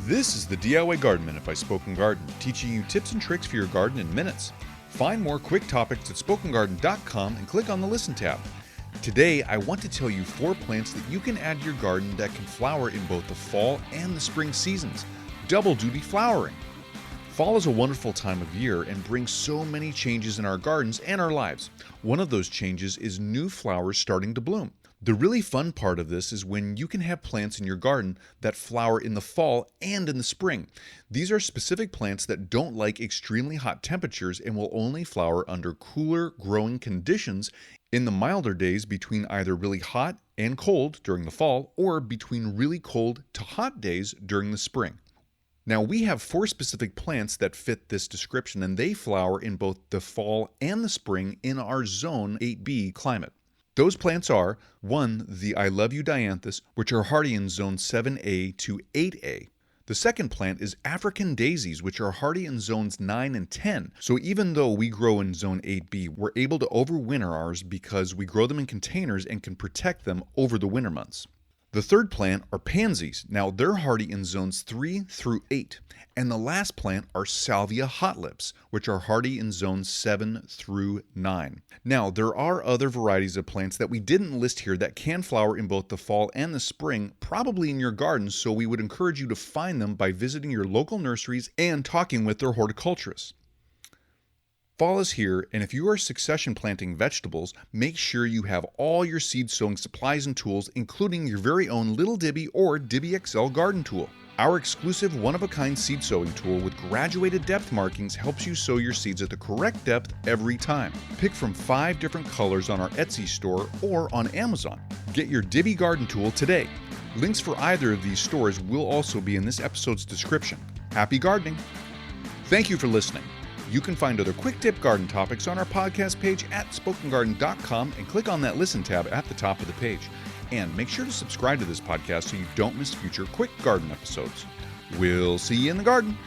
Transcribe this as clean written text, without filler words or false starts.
This is the DIY Garden Minute by Spoken Garden, teaching you tips and tricks for your garden in minutes. Find more quick topics at spokengarden.com and click on the Listen tab. Today, I want to tell you 4 plants that you can add to your garden that can flower in both the fall and the spring seasons. Double duty flowering. Fall is a wonderful time of year and brings so many changes in our gardens and our lives. One of those changes is new flowers starting to bloom. The really fun part of this is when you can have plants in your garden that flower in the fall and in the spring. These are specific plants that don't like extremely hot temperatures and will only flower under cooler growing conditions in the milder days between either really hot and cold during the fall or between really cold to hot days during the spring. Now, we have 4 specific plants that fit this description, and they flower in both the fall and the spring in our Zone 8B climate. Those plants are 1. The I Love You Dianthus, which are hardy in Zone 7A to 8A. The second plant is African Daisies, which are hardy in Zones 9 and 10. So even though we grow in Zone 8B, we're able to overwinter ours because we grow them in containers and can protect them over the winter months. The third plant are Pansies. Now they're hardy in Zones 3 through 8. And the last plant are Salvia Hot Lips, which are hardy in Zones 7 through 9. Now, there are other varieties of plants that we didn't list here that can flower in both the fall and the spring, probably in your garden, so we would encourage you to find them by visiting your local nurseries and talking with their horticulturists. Fall is here, and if you are succession planting vegetables, make sure you have all your seed sowing supplies and tools, including your very own Little Dibby or Dibb XL garden tool. Our exclusive one-of-a-kind seed sowing tool with graduated depth markings helps you sow your seeds at the correct depth every time. Pick from 5 different colors on our Etsy store or on Amazon. Get your Dibby garden tool today. Links for either of these stores will also be in this episode's description. Happy gardening! Thank you for listening. You can find other quick tip garden topics on our podcast page at spokengarden.com and click on that Listen tab at the top of the page. And make sure to subscribe to this podcast so you don't miss future quick garden episodes. We'll see you in the garden.